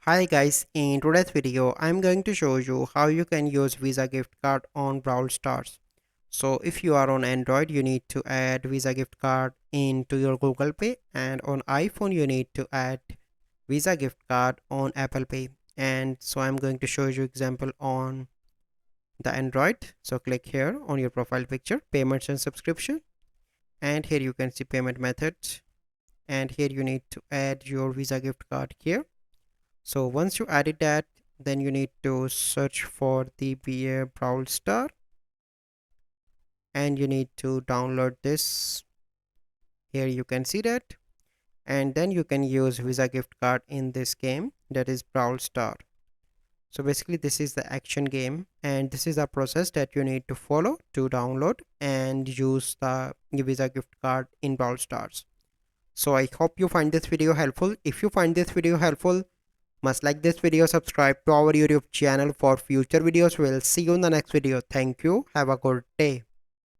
Hi guys, in today's video I'm going to show you how you can use Visa gift card on Brawl Stars. So if you are on Android you need to add Visa gift card into your Google Pay, and on iPhone you need to add Visa gift card on Apple Pay. And so I'm going to show you example on the Android. So click here on your profile picture, payments and subscription, and here you can see payment methods, and here you need to add your Visa gift card here. So once you added that, then you need to search for the Brawl Star, and you need to download this. Here you can see that, and then you can use Visa gift card in this game, that is Brawl Star. So basically this is the action game, and this is the process that you need to follow to download and use the Visa gift card in Brawl Stars. So I hope you find this video helpful. If you find this video helpful, must like this video, subscribe to our YouTube channel for future videos. We'll see you in the next video. Thank you. Have a good day.